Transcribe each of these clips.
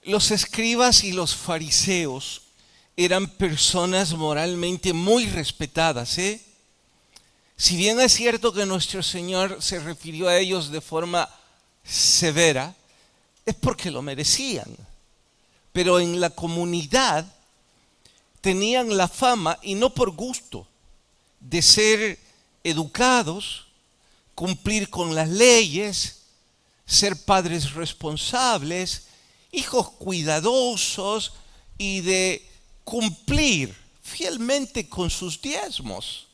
Los escribas y los fariseos eran personas moralmente muy respetadas, ¿eh? Si bien es cierto que nuestro Señor se refirió a ellos de forma severa, es porque lo merecían. Pero en la comunidad tenían la fama, y no por gusto, de ser educados, cumplir con las leyes, ser padres responsables, hijos cuidadosos y de cumplir fielmente con sus diezmos.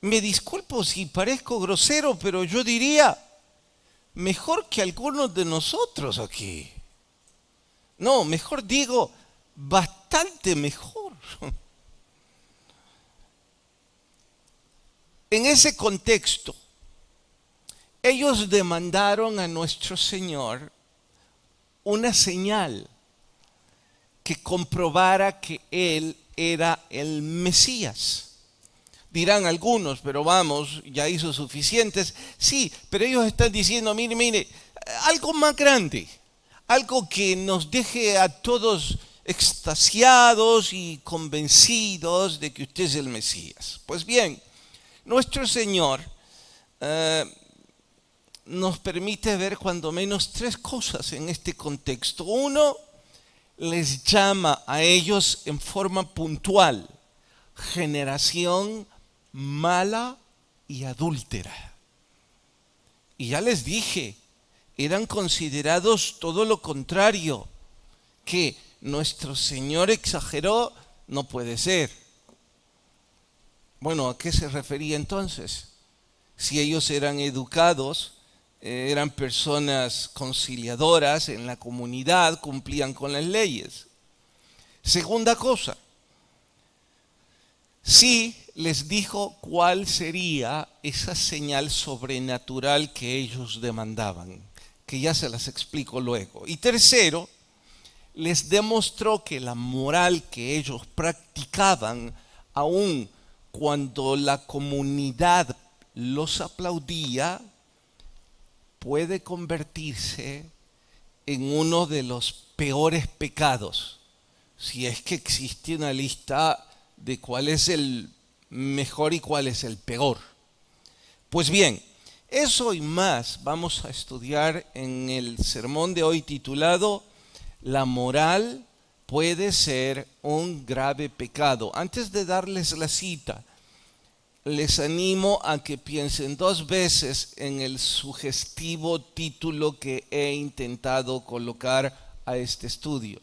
Me disculpo si parezco grosero, pero yo diría, mejor que algunos de nosotros aquí. No, mejor digo, bastante mejor. En ese contexto, ellos demandaron a nuestro Señor una señal que comprobara que Él era el Mesías. Dirán algunos, pero vamos, ya hizo suficientes. Sí, pero ellos están diciendo, mire, algo más grande, algo que nos deje a todos extasiados y convencidos de que usted es el Mesías. Pues bien, nuestro Señor nos permite ver cuando menos tres cosas en este contexto. Uno, les llama a ellos en forma puntual, generación mala y adúltera. Y ya les dije, eran considerados todo lo contrario. Que nuestro Señor exageró, no puede ser. Bueno, ¿a qué se refería entonces? Si ellos eran educados, eran personas conciliadoras en la comunidad, cumplían con las leyes. Segunda cosa, sí les dijo cuál sería esa señal sobrenatural que ellos demandaban, que ya se las explico luego. Y tercero, les demostró que la moral que ellos practicaban, aun cuando la comunidad los aplaudía, puede convertirse en uno de los peores pecados, si es que existe una lista de cuál es el mejor y cuál es el peor. Pues bien, eso y más vamos a estudiar en el sermón de hoy titulado La moral puede ser un grave pecado. Antes de darles la cita, les animo a que piensen dos veces en el sugestivo título que he intentado colocar a este estudio.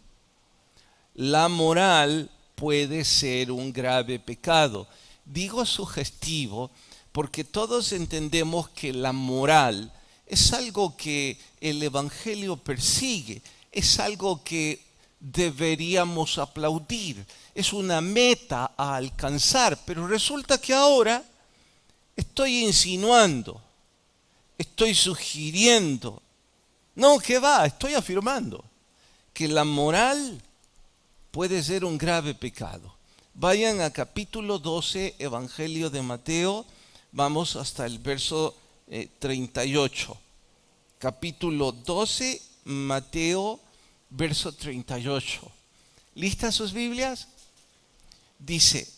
La moral puede ser un grave pecado. Digo sugestivo porque todos entendemos que la moral es algo que el Evangelio persigue, es algo que deberíamos aplaudir, es una meta a alcanzar, pero resulta que ahora estoy insinuando, estoy sugiriendo, no, ¿qué va? Estoy afirmando que la moral puede ser un grave pecado. Vayan a capítulo 12, Evangelio de Mateo, vamos hasta el verso 38. Capítulo 12, Mateo, verso 38. ¿Listas sus Biblias? Dice,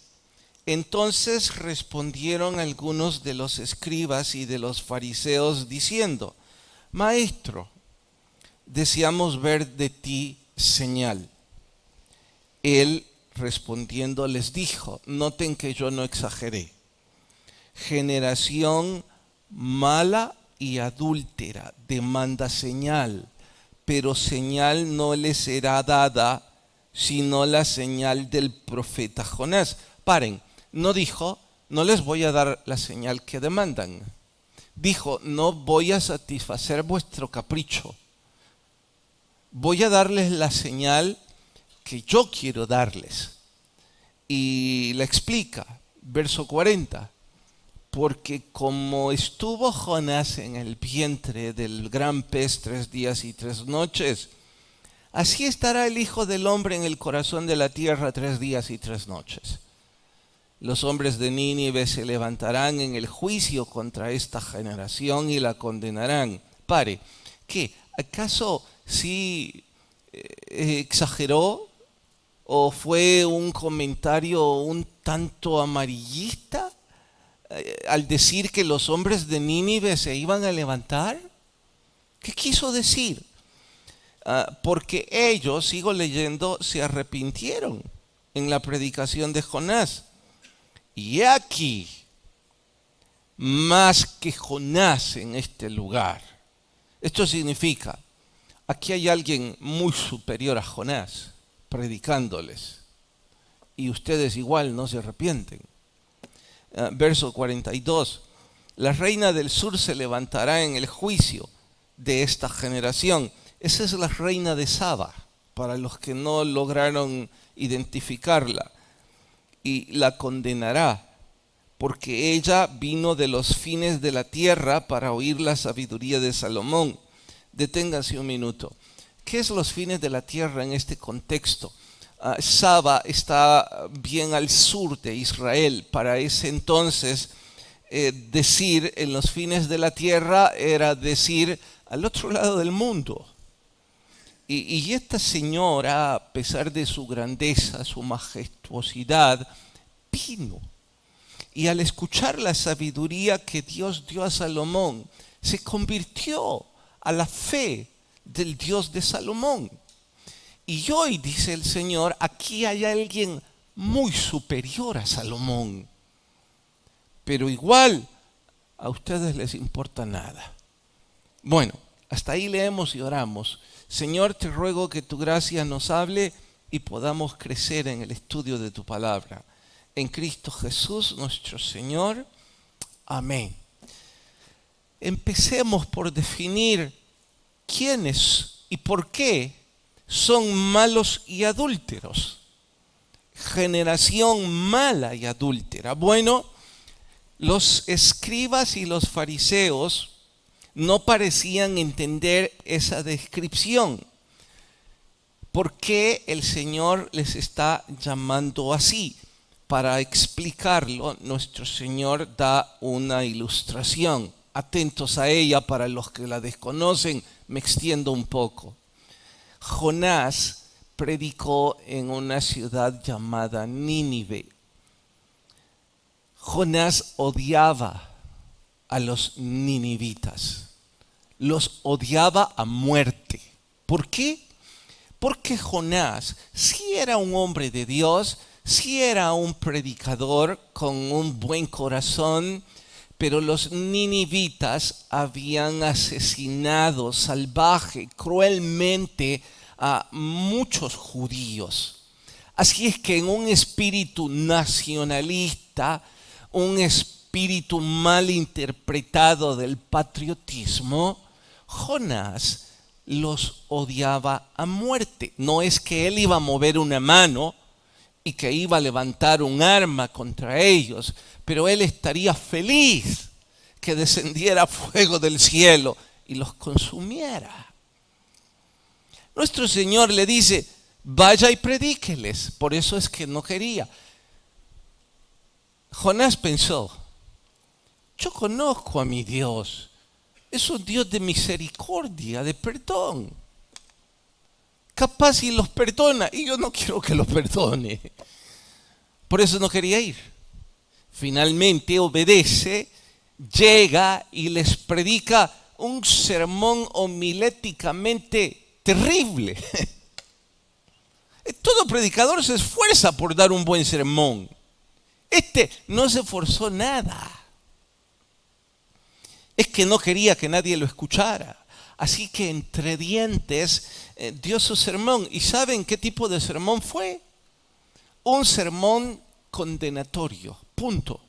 entonces respondieron algunos de los escribas y de los fariseos diciendo, Maestro, deseamos ver de ti señal. Él respondiendo les dijo, noten que yo no exageré, generación mala y adúltera demanda señal, pero señal no les será dada sino la señal del profeta Jonás. Paren, no dijo, no les voy a dar la señal que demandan. Dijo, no voy a satisfacer vuestro capricho. Voy a darles la señal que yo quiero darles. Y la explica, verso 40. Porque como estuvo Jonás en el vientre del gran pez 3 días y 3 noches, así estará el Hijo del Hombre en el corazón de la tierra 3 días y 3 noches. Los hombres de Nínive se levantarán en el juicio contra esta generación y la condenarán. Pare, ¿qué? ¿Acaso ¿Sí exageró o fue un comentario un tanto amarillista al decir que los hombres de Nínive se iban a levantar? ¿Qué quiso decir? Porque ellos, sigo leyendo, se arrepintieron en la predicación de Jonás. Y he aquí, más que Jonás en este lugar. Esto significa, aquí hay alguien muy superior a Jonás predicándoles. Y ustedes igual no se arrepienten. Verso 42. La reina del sur se levantará en el juicio de esta generación. Esa es la reina de Saba, para los que no lograron identificarla. Y la condenará, porque ella vino de los fines de la tierra para oír la sabiduría de Salomón. Deténganse un minuto. ¿Qué es los fines de la tierra en este contexto? Saba está bien al sur de Israel. Para ese entonces, decir en los fines de la tierra era decir al otro lado del mundo. Y esta señora, a pesar de su grandeza, su majestuosidad, vino. Y al escuchar la sabiduría que Dios dio a Salomón, se convirtió a la fe del Dios de Salomón. Y hoy, dice el Señor, aquí hay alguien muy superior a Salomón. Pero igual a ustedes les importa nada. Bueno, hasta ahí leemos y oramos. Señor, te ruego que tu gracia nos hable y podamos crecer en el estudio de tu palabra. En Cristo Jesús, nuestro Señor. Amén. Empecemos por definir quiénes y por qué son malos y adúlteros. Generación mala y adúltera. Bueno, los escribas y los fariseos no parecían entender esa descripción. ¿Por qué el Señor les está llamando así? Para explicarlo, nuestro Señor da una ilustración. Atentos a ella, para los que la desconocen, me extiendo un poco. Jonás predicó en una ciudad llamada Nínive. Jonás odiaba a los ninivitas. Los odiaba a muerte. ¿Por qué? Porque Jonás sí era un hombre de Dios, sí era un predicador con un buen corazón, pero los ninivitas habían asesinado salvaje, cruelmente a muchos judíos. Así es que en un espíritu nacionalista, un espíritu mal interpretado del patriotismo, Jonás los odiaba a muerte. No es que él iba a mover una mano y que iba a levantar un arma contra ellos, pero él estaría feliz que descendiera fuego del cielo y los consumiera. Nuestro Señor le dice, vaya y predíqueles. Por eso es que no quería. Jonás pensó, yo conozco a mi Dios. Es un Dios de misericordia, de perdón. Capaz y los perdona, y yo no quiero que los perdone. Por eso no quería ir. Finalmente obedece, llega y les predica un sermón homiléticamente terrible. Todo predicador se esfuerza por dar un buen sermón. Este no se esforzó nada. Es que no quería que nadie lo escuchara. Así que entre dientes dio su sermón. ¿Y saben qué tipo de sermón fue? Un sermón condenatorio. Punto.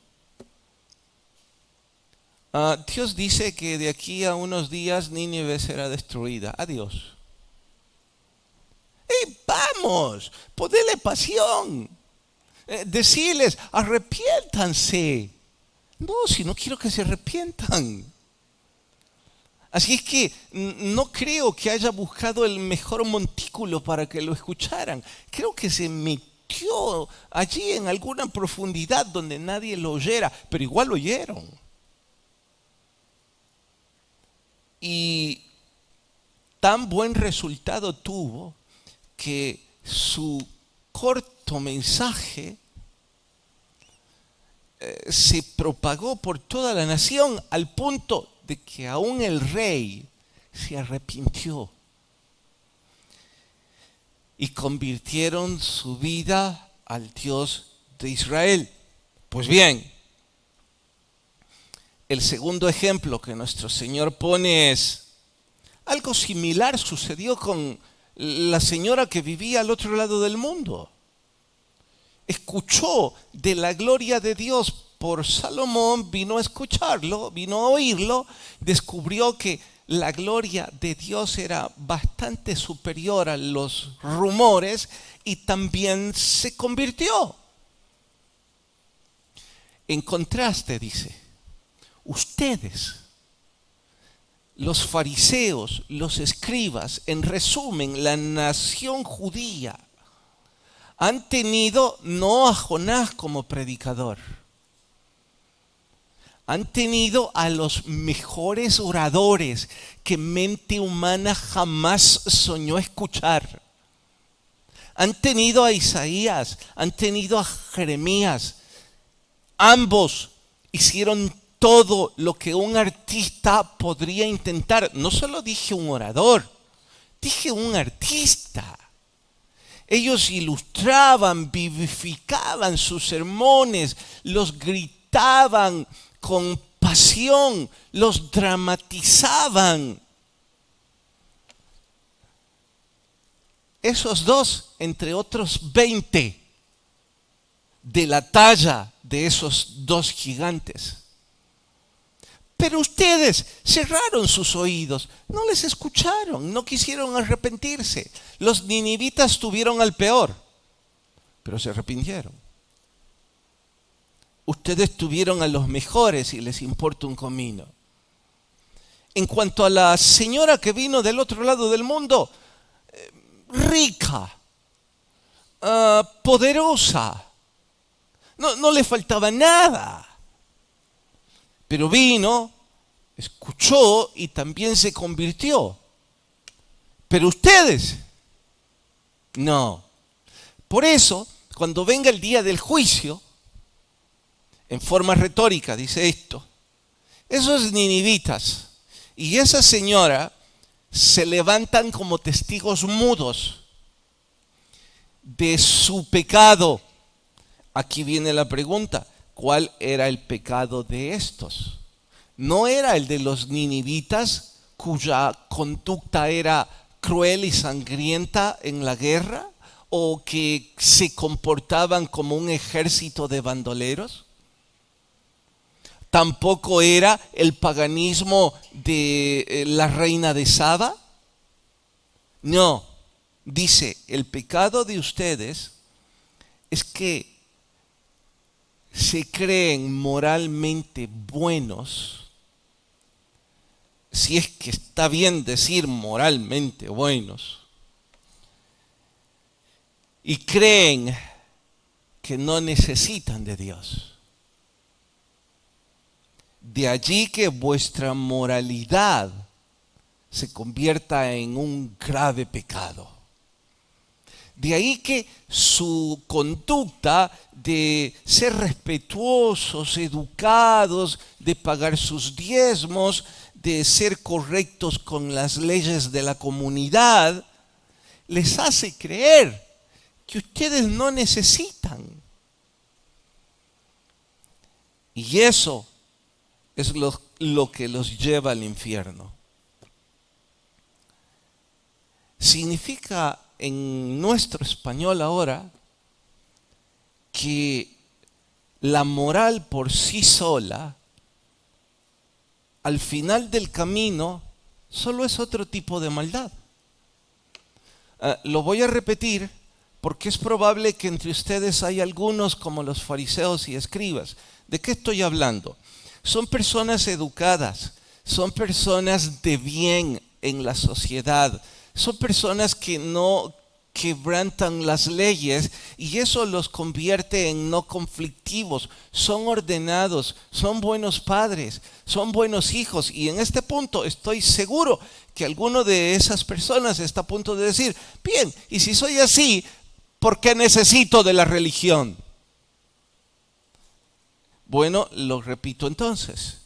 Dios dice que de aquí a unos días Nínive será destruida. Adiós. Vamos, ponele pasión. Decirles, arrepiéntanse. No, si no quiero que se arrepientan. Así es que no creo que haya buscado el mejor montículo para que lo escucharan. Creo que se metió allí en alguna profundidad donde nadie lo oyera, pero igual lo oyeron. Y tan buen resultado tuvo que su corto mensaje se propagó por toda la nación al punto de que aún el rey se arrepintió y convirtieron su vida al Dios de Israel. Pues bien, el segundo ejemplo que nuestro Señor pone es algo similar sucedió con la señora que vivía al otro lado del mundo. Escuchó de la gloria de Dios por Salomón, vino a escucharlo, vino a oírlo, descubrió que la gloria de Dios era bastante superior a los rumores y también se convirtió. En contraste, dice, ustedes, los fariseos, los escribas, en resumen, la nación judía, han tenido no a Jonás como predicador, han tenido a los mejores oradores que mente humana jamás soñó escuchar. Han tenido a Isaías, han tenido a Jeremías. Ambos hicieron todo lo que un artista podría intentar. No solo dije un orador, dije un artista. Ellos ilustraban, vivificaban sus sermones, los gritaban con pasión, los dramatizaban. Esos dos, entre otros 20, de la talla de esos dos gigantes. Pero ustedes cerraron sus oídos, no les escucharon, no quisieron arrepentirse. Los ninivitas tuvieron al peor, pero se arrepintieron. Ustedes tuvieron a los mejores y les importa un comino. En cuanto a la señora que vino del otro lado del mundo, rica, poderosa, no le faltaba nada. Pero vino, escuchó y también se convirtió. Pero ustedes, no. Por eso, cuando venga el día del juicio, en forma retórica dice esto, esos ninivitas y esa señora se levantan como testigos mudos de su pecado. Aquí viene la pregunta, ¿cuál era el pecado de estos? ¿No era el de los ninivitas cuya conducta era cruel y sangrienta en la guerra? ¿O que se comportaban como un ejército de bandoleros? ¿Tampoco era el paganismo de la reina de Saba? No, dice, el pecado de ustedes es que se creen moralmente buenos, si es que está bien decir moralmente buenos, y creen que no necesitan de Dios. De allí que vuestra moralidad se convierta en un grave pecado. De ahí que su conducta de ser respetuosos, educados, de pagar sus diezmos, de ser correctos con las leyes de la comunidad, les hace creer que ustedes no necesitan. Y eso es lo que los lleva al infierno. Significa en nuestro español ahora que la moral por sí sola, al final del camino, solo es otro tipo de maldad. Lo voy a repetir porque es probable que entre ustedes hay algunos como los fariseos y escribas. ¿De qué estoy hablando? Son personas educadas, son personas de bien en la sociedad, son personas que quebrantan las leyes y eso los convierte en no conflictivos. Son ordenados, son buenos padres, son buenos hijos. Y en este punto estoy seguro que alguno de esas personas está a punto de decir, bien, y si soy así, ¿por qué necesito de la religión? Bueno, lo repito entonces.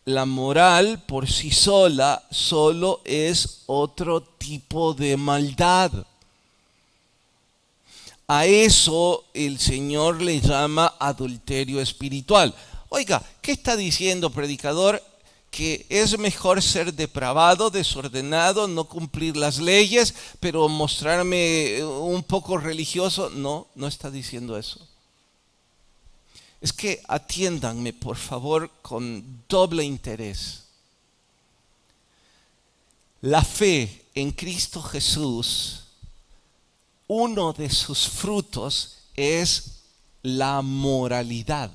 La moral por sí sola solo es otro tipo de maldad. A eso el Señor le llama adulterio espiritual. Oiga, ¿qué está diciendo, predicador? ¿Que es mejor ser depravado, desordenado, no cumplir las leyes, pero mostrarme un poco religioso? No, no está diciendo eso. Es que atiéndanme, por favor, con doble interés. La fe en Cristo Jesús, uno de sus frutos es la moralidad.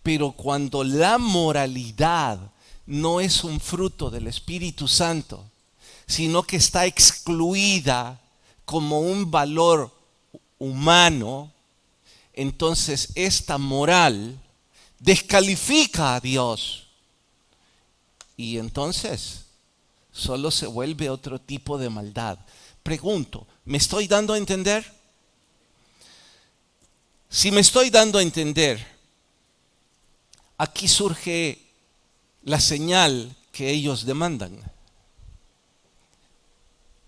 Pero cuando la moralidad no es un fruto del Espíritu Santo, sino que está excluida como un valor humano, entonces esta moral descalifica a Dios. Y entonces solo se vuelve otro tipo de maldad. Pregunto, ¿me estoy dando a entender? Si me estoy dando a entender, aquí surge la señal que ellos demandan.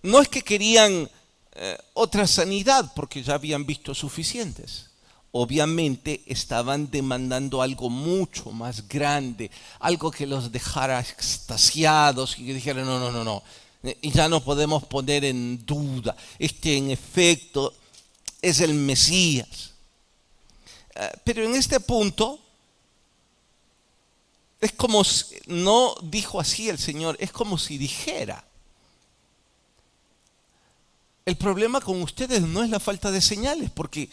No es que querían otra sanidad porque ya habían visto suficientes. Obviamente estaban demandando algo mucho más grande, algo que los dejara extasiados y que dijeran, no, y ya no podemos poner en duda, en efecto es el Mesías. Pero en este punto, es como si, no dijo así el Señor, es como si dijera, el problema con ustedes no es la falta de señales, porque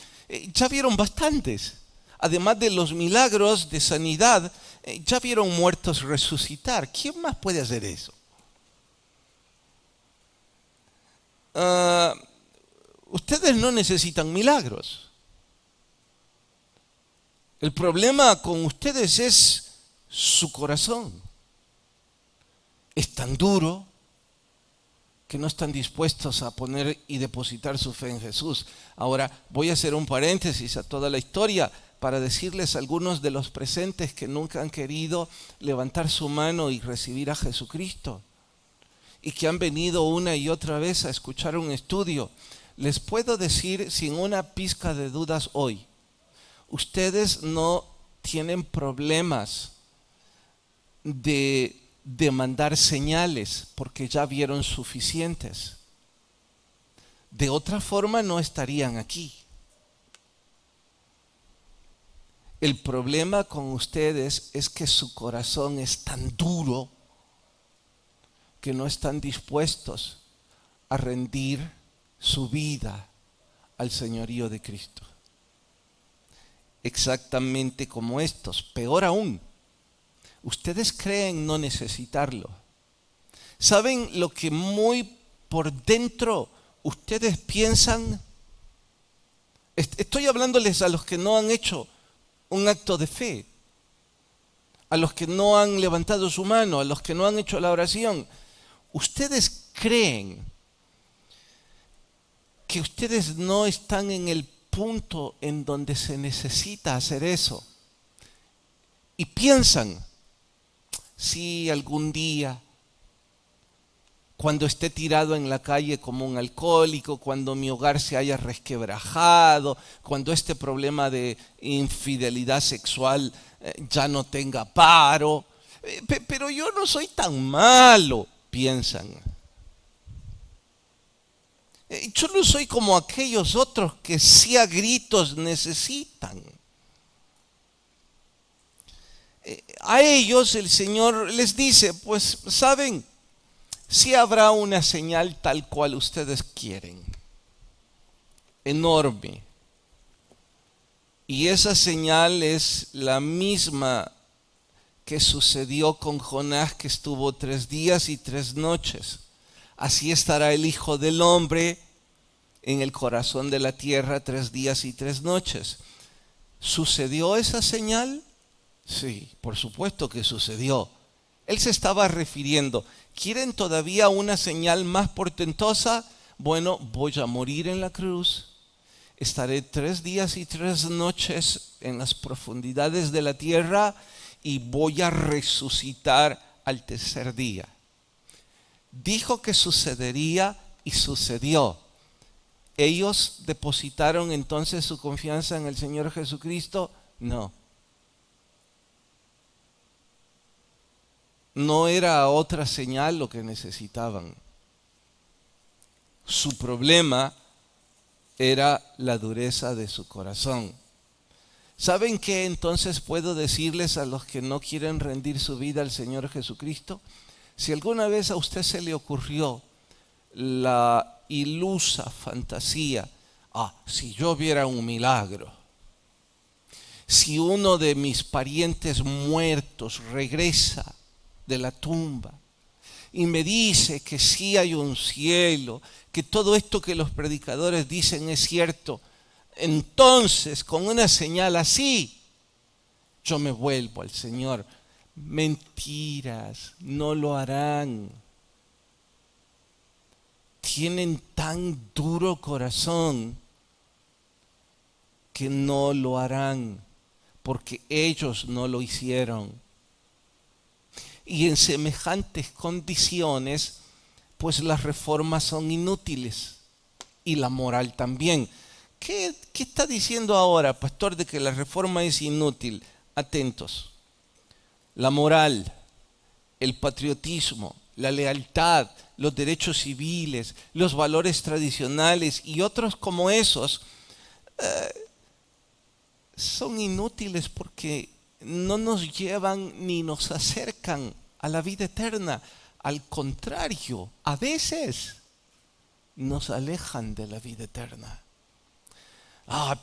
ya vieron bastantes. Además de los milagros de sanidad, ya vieron muertos resucitar. ¿Quién más puede hacer eso? Ustedes no necesitan milagros. El problema con ustedes es su corazón. Es tan duro que no están dispuestos a poner y depositar su fe en Jesús. Ahora voy a hacer un paréntesis a toda la historia para decirles a algunos de los presentes que nunca han querido levantar su mano y recibir a Jesucristo y que han venido una y otra vez a escuchar un estudio. Les puedo decir sin una pizca de dudas hoy, ustedes no tienen problemas de demandar señales porque ya vieron suficientes. De otra forma no estarían aquí. El problema con ustedes es que su corazón es tan duro que no están dispuestos a rendir su vida al señorío de Cristo. Exactamente como estos, peor aún. Ustedes creen no necesitarlo. ¿Saben lo que muy por dentro ustedes piensan? Estoy hablándoles a los que no han hecho un acto de fe, a los que no han levantado su mano, a los que no han hecho la oración. Ustedes creen que ustedes no están en el punto en donde se necesita hacer eso. Y piensan, si algún día, cuando esté tirado en la calle como un alcohólico, cuando mi hogar se haya resquebrajado, cuando este problema de infidelidad sexual ya no tenga paro, pero yo no soy tan malo, piensan. Yo no soy como aquellos otros que sí a gritos necesitan. A ellos el Señor les dice, pues saben, sí habrá una señal tal cual ustedes quieren, enorme. Y esa señal es la misma que sucedió con Jonás, que estuvo 3 días y 3 noches así estará el Hijo del Hombre en el corazón de la tierra 3 días y 3 noches. ¿Sucedió esa señal? Sí, por supuesto que sucedió. Él se estaba refiriendo, ¿quieren todavía una señal más portentosa? Bueno, voy a morir en la cruz, estaré 3 días y 3 noches en las profundidades de la tierra y voy a resucitar al tercer día. Dijo que sucedería y sucedió. ¿Ellos depositaron entonces su confianza en el Señor Jesucristo? No. No era otra señal lo que necesitaban. Su problema era la dureza de su corazón. ¿Saben qué entonces puedo decirles a los que no quieren rendir su vida al Señor Jesucristo? Si alguna vez a usted se le ocurrió la ilusa fantasía, si yo viera un milagro, si uno de mis parientes muertos regresa de la tumba y me dice que sí hay un cielo, que todo esto que los predicadores dicen es cierto, entonces con una señal así yo me vuelvo al Señor. Mentiras, no lo harán. Tienen tan duro corazón que no lo harán, porque ellos no lo hicieron. Y en semejantes condiciones, pues las reformas son inútiles y la moral también. ¿Qué está diciendo ahora, pastor, de que la reforma es inútil? Atentos. La moral, el patriotismo, la lealtad, los derechos civiles, los valores tradicionales y otros como esos son inútiles porque no nos llevan ni nos acercan a la vida eterna. Al contrario, a veces nos alejan de la vida eterna.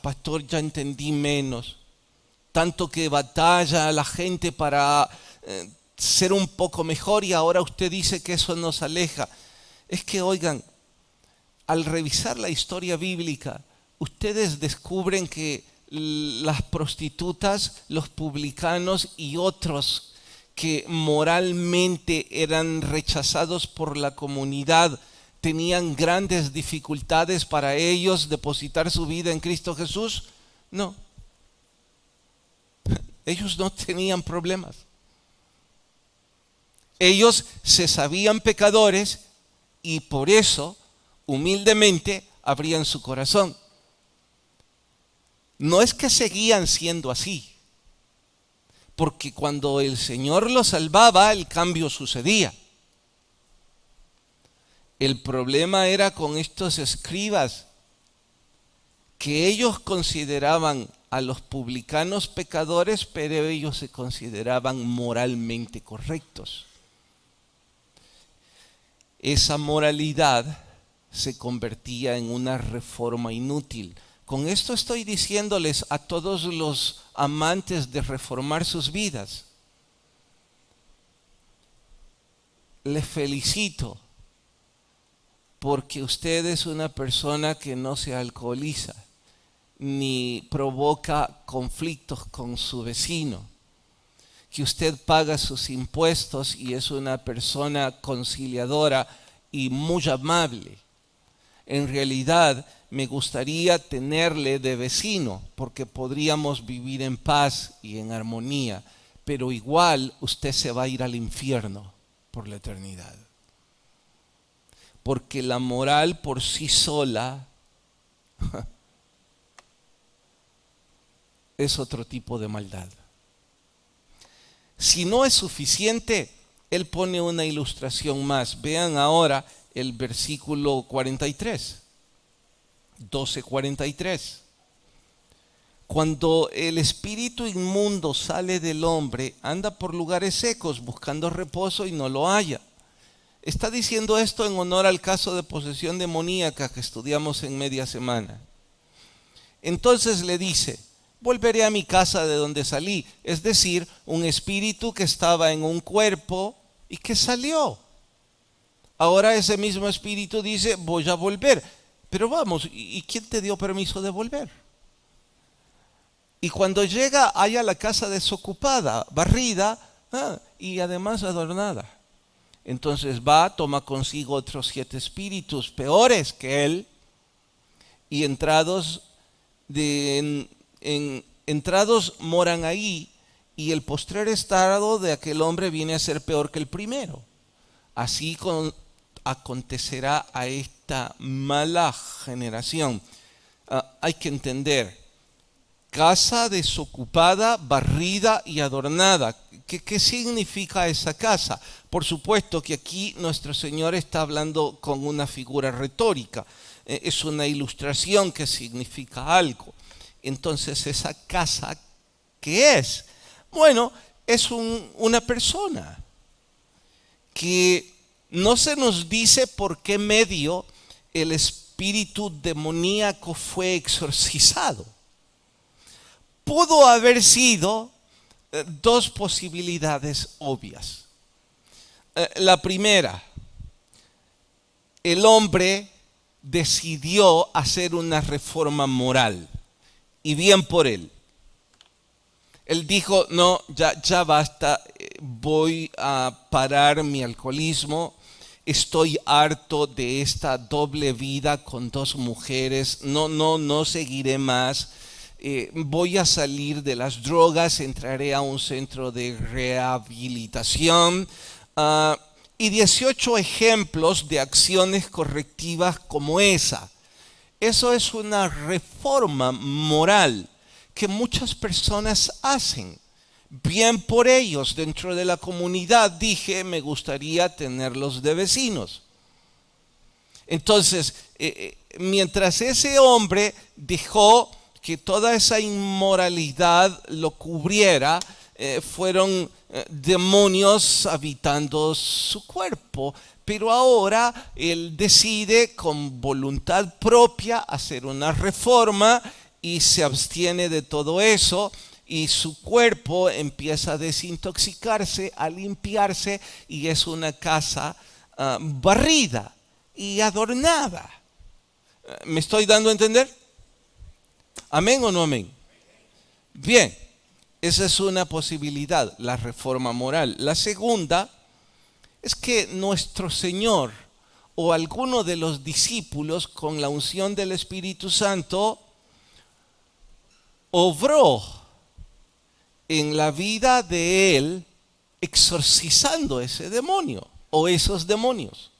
Pastor, ya entendí menos. Tanto que batalla la gente para ser un poco mejor y ahora usted dice que eso nos aleja. Es que, oigan, al revisar la historia bíblica, ustedes descubren que las prostitutas, los publicanos y otros que moralmente eran rechazados por la comunidad, tenían grandes dificultades para ellos depositar su vida en Cristo Jesús. No. Ellos no tenían problemas. Ellos se sabían pecadores y por eso humildemente abrían su corazón. No es que seguían siendo así, porque cuando el Señor los salvaba, el cambio sucedía. El problema era con estos escribas, que ellos consideraban a los publicanos pecadores, pero ellos se consideraban moralmente correctos. Esa moralidad se convertía en una reforma inútil. Con esto estoy diciéndoles a todos los amantes de reformar sus vidas, les felicito porque usted es una persona que no se alcoholiza ni provoca conflictos con su vecino, que usted paga sus impuestos y es una persona conciliadora y muy amable. En realidad me gustaría tenerle de vecino porque podríamos vivir en paz y en armonía, pero igual usted se va a ir al infierno por la eternidad. Porque la moral por sí sola es otro tipo de maldad. Si no es suficiente, él pone una ilustración más. Vean ahora el versículo 43, 12:43. Cuando el espíritu inmundo sale del hombre, anda por lugares secos buscando reposo y no lo halla. Está diciendo esto en honor al caso de posesión demoníaca que estudiamos en media semana. Entonces le dice: volveré a mi casa de donde salí. Es decir, un espíritu que estaba en un cuerpo y que salió. Ahora ese mismo espíritu dice, voy a volver. Pero vamos, ¿y quién te dio permiso de volver? Y cuando llega, halla la casa desocupada, barrida, y además adornada. Entonces va, toma consigo otros 7 espíritus peores que él, y entrados moran ahí, y el postrer estado de aquel hombre viene a ser peor que el primero. Así acontecerá a esta mala generación. Hay que entender, casa desocupada, barrida y adornada. ¿Qué significa esa casa? Por supuesto que aquí nuestro Señor está hablando con una figura retórica. Es una ilustración que significa algo. Entonces, ¿esa casa qué es? Bueno, es una persona que no se nos dice por qué medio el espíritu demoníaco fue exorcizado. Pudo haber sido 2 posibilidades obvias. La primera, el hombre decidió hacer una reforma moral, y bien por él. Él dijo, no, ya basta, voy a parar mi alcoholismo, estoy harto de esta doble vida con 2 mujeres, no seguiré más. Voy a salir de las drogas, entraré a un centro de rehabilitación, y 18 ejemplos de acciones correctivas como esa. Eso es una reforma moral que muchas personas hacen. Bien por ellos, dentro de la comunidad dije, me gustaría tenerlos de vecinos. Entonces, mientras ese hombre dejó que toda esa inmoralidad lo cubriera, fueron demonios habitando su cuerpo. Pero ahora él decide con voluntad propia hacer una reforma y se abstiene de todo eso, y su cuerpo empieza a desintoxicarse, a limpiarse, y es una casa barrida y adornada. ¿Me estoy dando a entender? ¿Amén o no amén? Bien, esa es una posibilidad, la reforma moral. La segunda es que nuestro Señor o alguno de los discípulos con la unción del Espíritu Santo obró en la vida de él exorcizando ese demonio o esos demonios,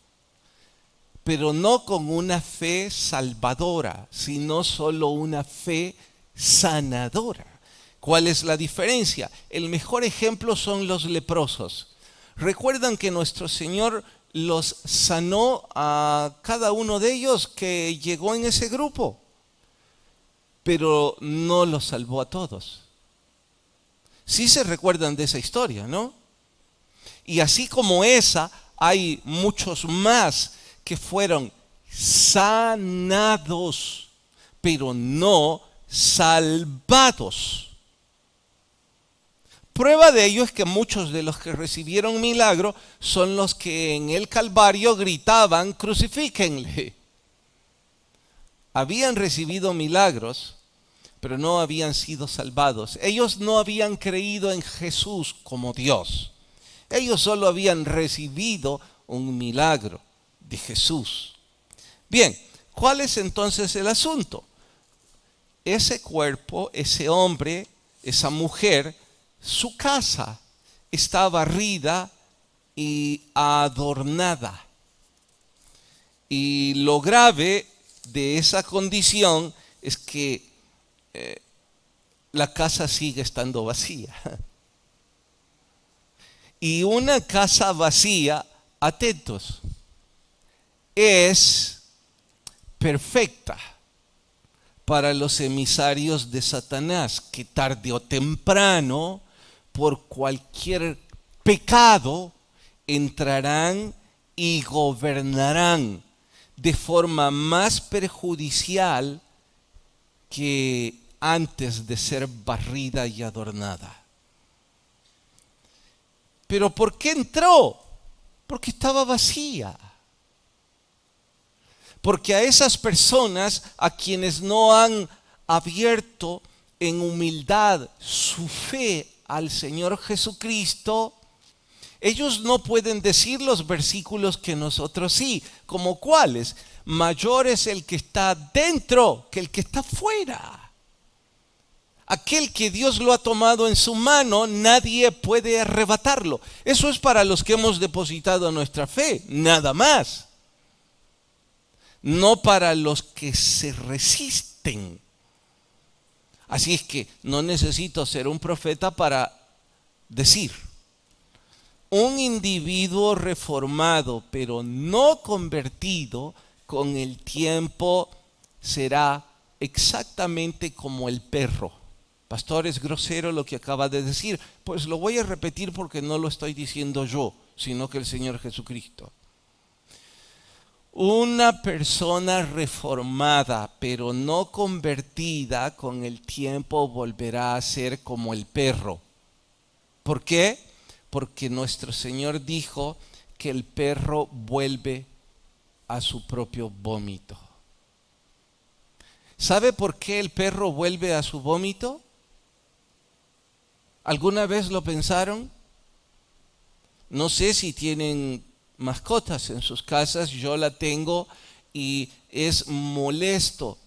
pero no con una fe salvadora, sino solo una fe sanadora. ¿Cuál es la diferencia? El mejor ejemplo son los leprosos. ¿Recuerdan que nuestro Señor los sanó a cada uno de ellos que llegó en ese grupo? Pero no los salvó a todos. Sí se recuerdan de esa historia, ¿no? Y así como esa, hay muchos más que fueron sanados, pero no salvados. Prueba de ello es que muchos de los que recibieron milagro son los que en el Calvario gritaban, crucifíquenle. Habían recibido milagros, pero no habían sido salvados. Ellos no habían creído en Jesús como Dios. Ellos solo habían recibido un milagro de Jesús. Bien, ¿cuál es entonces el asunto? Ese cuerpo, ese hombre, esa mujer, su casa está barrida y adornada. Y lo grave de esa condición es que la casa sigue estando vacía. Y una casa vacía, atentos, es perfecta para los emisarios de Satanás, que tarde o temprano, por cualquier pecado, entrarán y gobernarán de forma más perjudicial que antes de ser barrida y adornada. ¿Pero por qué entró? Porque estaba vacía. Porque a esas personas a quienes no han abierto en humildad su fe al Señor Jesucristo, ellos no pueden decir los versículos que nosotros sí, como cuáles. Mayor es el que está dentro que el que está fuera. Aquel que Dios lo ha tomado en su mano, nadie puede arrebatarlo. Eso es para los que hemos depositado nuestra fe, nada más. No para los que se resisten. Así es que no necesito ser un profeta para decir, un individuo reformado pero no convertido, con el tiempo será exactamente como el perro. Pastor, es grosero lo que acaba de decir. Pues lo voy a repetir porque no lo estoy diciendo yo, sino que el Señor Jesucristo. Una persona reformada pero no convertida, con el tiempo volverá a ser como el perro. ¿Por qué? Porque nuestro Señor dijo que el perro vuelve a su propio vómito. ¿Sabe por qué el perro vuelve a su vómito? ¿Alguna vez lo pensaron? No sé si tienen mascotas en sus casas, yo la tengo y es molesto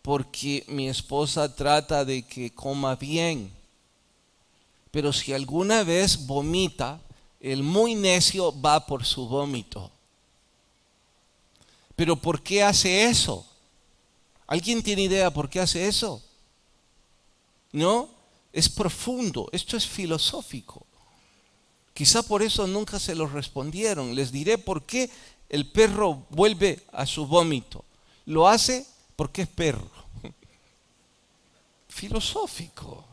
porque mi esposa trata de que coma bien. Pero si alguna vez vomita, el muy necio va por su vómito. ¿Pero por qué hace eso? ¿Alguien tiene idea por qué hace eso? ¿No? Es profundo, esto es filosófico. Quizá por eso nunca se lo respondieron. Les diré por qué el perro vuelve a su vómito. Lo hace porque es perro. Filosófico.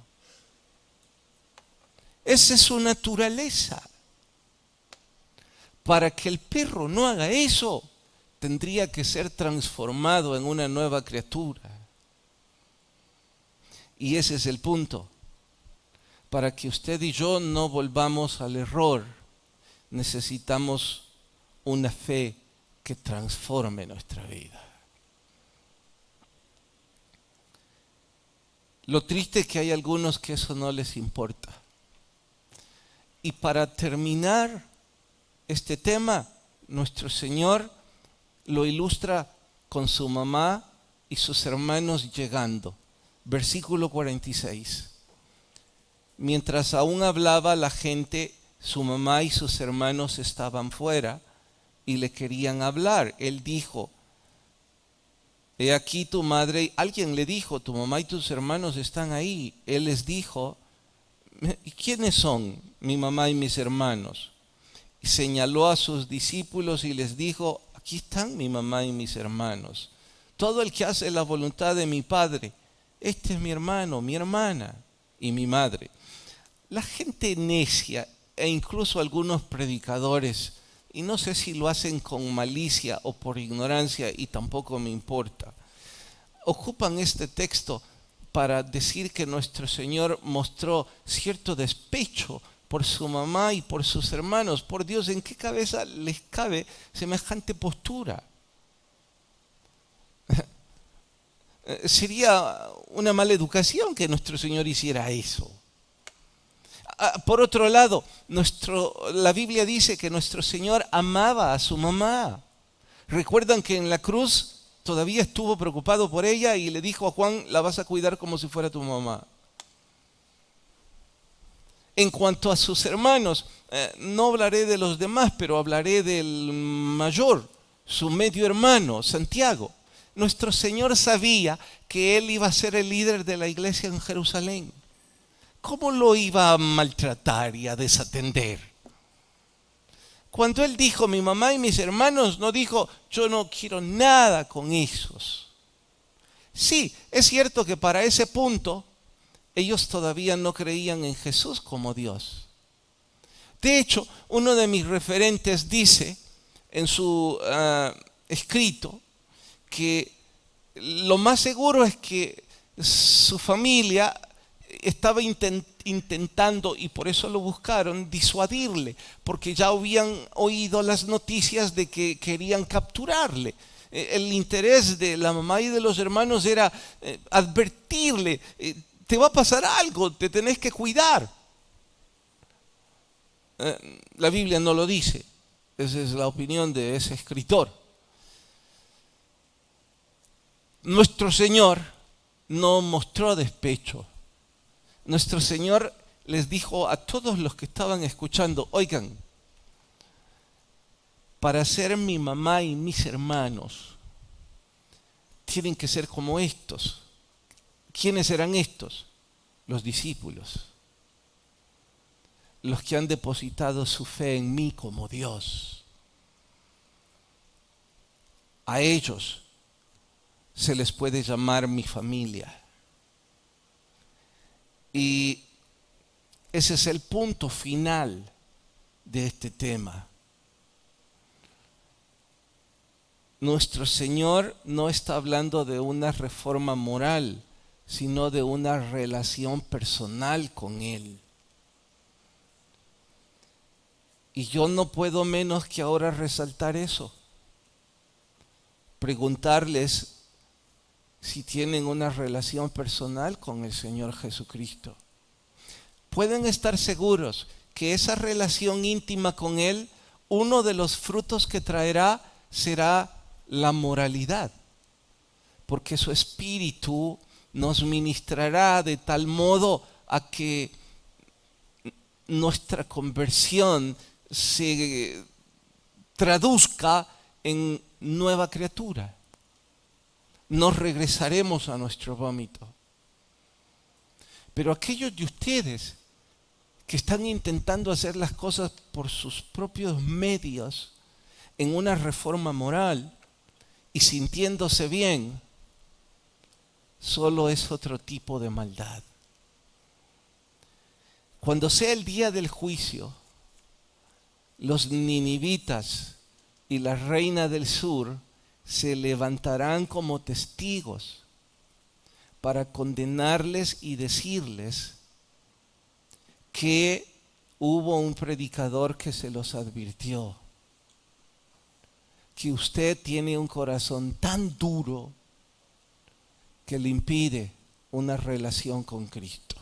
Esa es su naturaleza. Para que el perro no haga eso, tendría que ser transformado en una nueva criatura. Y ese es el punto. Para que usted y yo no volvamos al error, necesitamos una fe que transforme nuestra vida. Lo triste es que hay algunos que eso no les importa. Y para terminar este tema, nuestro Señor lo ilustra con su mamá y sus hermanos llegando. Versículo 46. Mientras aún hablaba la gente, su mamá y sus hermanos estaban fuera y le querían hablar. Él dijo, he aquí tu madre. Alguien le dijo, tu mamá y tus hermanos están ahí. Él les dijo, ¿y quiénes son mi mamá y mis hermanos? Y señaló a sus discípulos y les dijo, aquí están mi mamá y mis hermanos. Todo el que hace la voluntad de mi Padre, este es mi hermano, mi hermana y mi madre. La gente necia e incluso algunos predicadores, y no sé si lo hacen con malicia o por ignorancia, y tampoco me importa, ocupan este texto para decir que nuestro Señor mostró cierto despecho por su mamá y por sus hermanos. Por Dios, ¿en qué cabeza les cabe semejante postura? Sería una mala educación que nuestro Señor hiciera eso. Por otro lado, la Biblia dice que nuestro Señor amaba a su mamá. ¿Recuerdan que en la cruz todavía estuvo preocupado por ella y le dijo a Juan, la vas a cuidar como si fuera tu mamá? En cuanto a sus hermanos, no hablaré de los demás, pero hablaré del mayor, su medio hermano, Santiago. Nuestro Señor sabía que él iba a ser el líder de la iglesia en Jerusalén. ¿Cómo lo iba a maltratar y a desatender? Cuando él dijo, mi mamá y mis hermanos, no dijo, yo no quiero nada con esos. Sí, es cierto que para ese punto, ellos todavía no creían en Jesús como Dios. De hecho, uno de mis referentes dice en su escrito que lo más seguro es que su familia estaba intentando, y por eso lo buscaron, disuadirle, porque ya habían oído las noticias de que querían capturarle. El interés de la mamá y de los hermanos era advertirle, te va a pasar algo, te tenés que cuidar. La Biblia no lo dice, esa es la opinión de ese escritor. Nuestro Señor no mostró despecho. Nuestro Señor les dijo a todos los que estaban escuchando, oigan, para ser mi mamá y mis hermanos, tienen que ser como estos. ¿Quiénes eran estos? Los discípulos. Los que han depositado su fe en mí como Dios. A ellos se les puede llamar mi familia. Y ese es el punto final de este tema. Nuestro Señor no está hablando de una reforma moral, sino de una relación personal con Él. Y yo no puedo menos que ahora resaltar eso. Preguntarles si tienen una relación personal con el Señor Jesucristo. Pueden estar seguros que esa relación íntima con Él, uno de los frutos que traerá será la moralidad, porque su Espíritu nos ministrará de tal modo a que nuestra conversión se traduzca en nueva criatura. Nos regresaremos a nuestro vómito. Pero aquellos de ustedes que están intentando hacer las cosas por sus propios medios en una reforma moral y sintiéndose bien, solo es otro tipo de maldad. Cuando sea el día del juicio, los ninivitas y la reina del sur se levantarán como testigos para condenarles y decirles que hubo un predicador que se los advirtió, que usted tiene un corazón tan duro que le impide una relación con Cristo.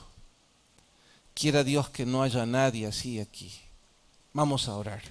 Quiera Dios que no haya nadie así aquí. Vamos a orar.